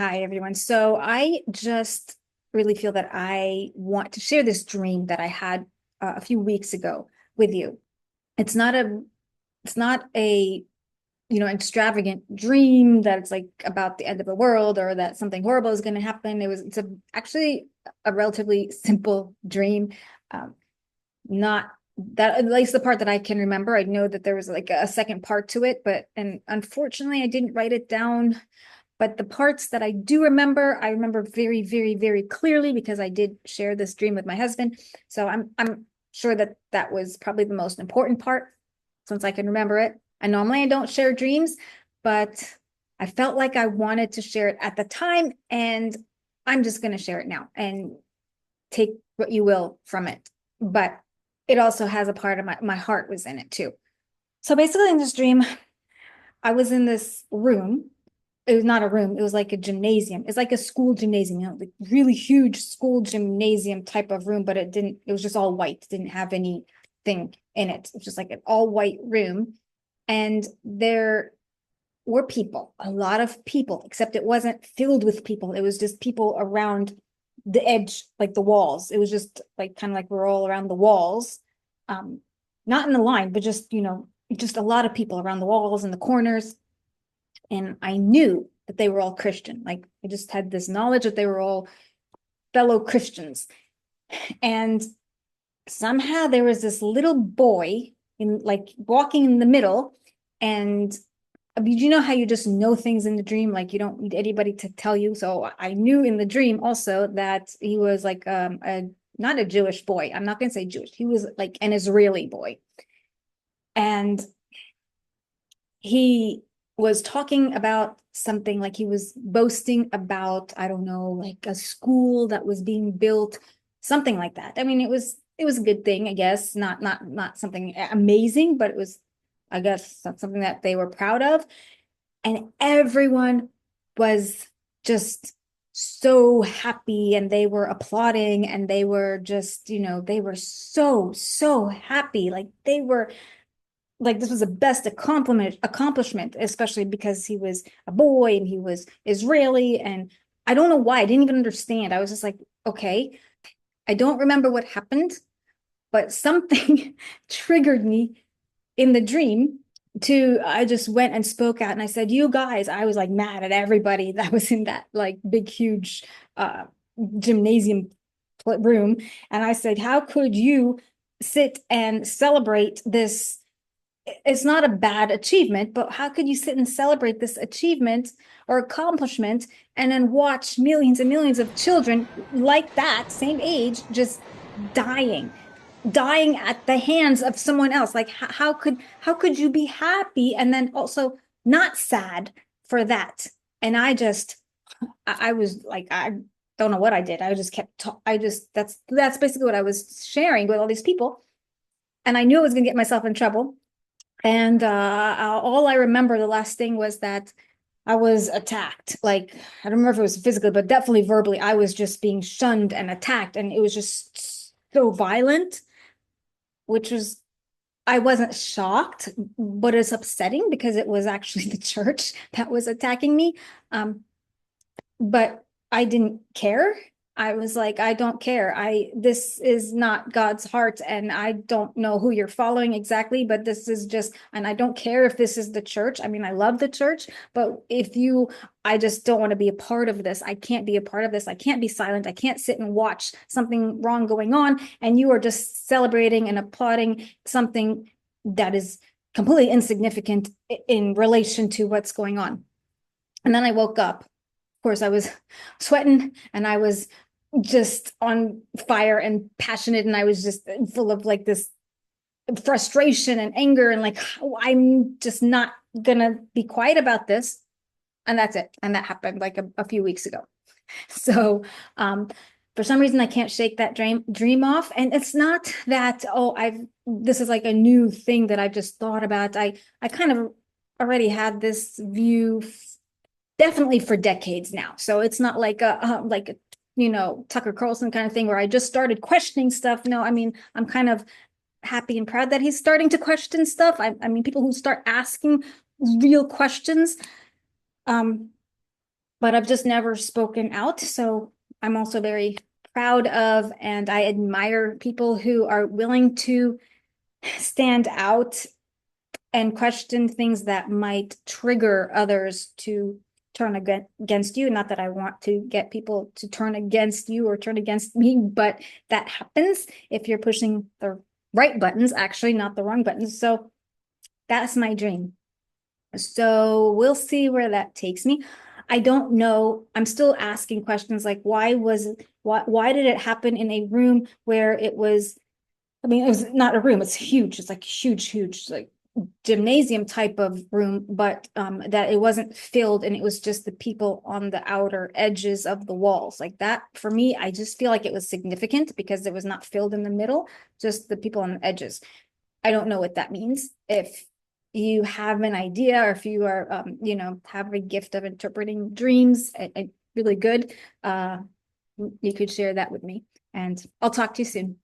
Hi, everyone. So I just really feel that I want to share this dream that I had a few weeks ago with you. It's not a, it's not a, extravagant dream that it's like about the end of the world or that something horrible is going to happen. Actually a relatively simple dream. Um, Not that, at least the part that I can remember. I know that there was like a second part to it, and unfortunately I didn't write it down, but the parts that I remember very, very, very clearly because I did share this dream with my husband. So I'm sure that that was probably the most important part since I can remember it. And normally I don't share dreams, but I felt like I wanted to share it at the time, and I'm just going to share it now and take what you will from it. But it also has a part of my heart was in it too. So basically, in this dream, I was in this room. It was not a room, it was like a gymnasium. It's like a school gymnasium, like really huge school gymnasium type of room, but it was just all white, it didn't have anything in it. It's just like an all white room. And there were people, a lot of people, except it wasn't filled with people. It was just people around the edge, like the walls. It was just like kind of like we're all around the walls. Um, Not in a line, but just a lot of people around the walls and the corners. And I knew that they were all Christian. Like I just had this knowledge that they were all fellow Christians. And somehow there was this little boy in like walking in the middle. And you know how you just know things in the dream, like you don't need anybody to tell you. So I knew in the dream also that he was like a not a Jewish boy. I'm not going to say Jewish. He was like an Israeli boy. And he was talking about something, like he was boasting about, I don't know, like a school that was being built, something like that. I mean, it was a good thing, I guess. Not something amazing, but it was, I guess, something that they were proud of. And everyone was just so happy, and they were applauding, and they were just, they were so happy. Like they were like, this was the best accomplishment, especially because he was a boy and he was Israeli. And I don't know why. I didn't even understand. I was just like, okay, I don't remember what happened, but something triggered me in the dream I just went and spoke out and I said, you guys, I was like mad at everybody that was in that like big, huge uh, gymnasium room. And I said, how could you sit and celebrate this? It's not a bad achievement, but how could you sit and celebrate this achievement or accomplishment and then watch millions and millions of children like that, same age, just dying, dying at the hands of someone else? Like how could you be happy and then also not sad for that? And I was like, I don't know what I did. I just kept I just that's basically what I was sharing with all these people. And I knew I was gonna get myself in trouble. And all I remember, the last thing was that I was attacked. Like, I don't remember if it was physically, but definitely verbally. I was just being shunned and attacked. And it was just so violent, which was, I wasn't shocked, but it's upsetting because it was actually the church that was attacking me. Um, but I didn't care. I was like, I don't care. This is not God's heart, and I don't know who you're following exactly, but this is just, and I don't care if this is the church. I mean, I love the church, but I just don't want to be a part of this. I can't be a part of this. I can't be silent. I can't sit and watch something wrong going on, and you are just celebrating and applauding something that is completely insignificant in relation to what's going on. And then I woke up. Of course, I was sweating and I was just on fire and passionate, and I was just full of like this frustration and anger, and like, I'm just not gonna be quiet about this. And that's it. And that happened like a few weeks ago. So um for some reason I can't shake that dream off. And it's not that, oh, I've this is like a new thing that I've just thought about. I kind of already had this view definitely for decades now. So it's not like a Tucker Carlson kind of thing where I just started questioning stuff. No, I mean, I'm kind of happy and proud that he's starting to question stuff. I mean, people who start asking real questions. Um, but I've just never spoken out. So I'm also very proud of, and I admire people who are willing to stand out and question things that might trigger others to turn against you. Not that I want to get people to turn against you or turn against me, but that happens if you're pushing the right buttons, actually, not the wrong buttons. So that's my dream. So we'll see where that takes me. I don't know. I'm still asking questions like why did it happen in a room where it was, I mean, it was not a room, it's huge. It's like huge, like gymnasium type of room, but that it wasn't filled and it was just the people on the outer edges of the walls. Like that, for me, I just feel like it was significant because it was not filled in the middle, just the people on the edges. I don't know what that means. If you have an idea or if you are, have a gift of interpreting dreams, really good, you could share that with me. And I'll talk to you soon.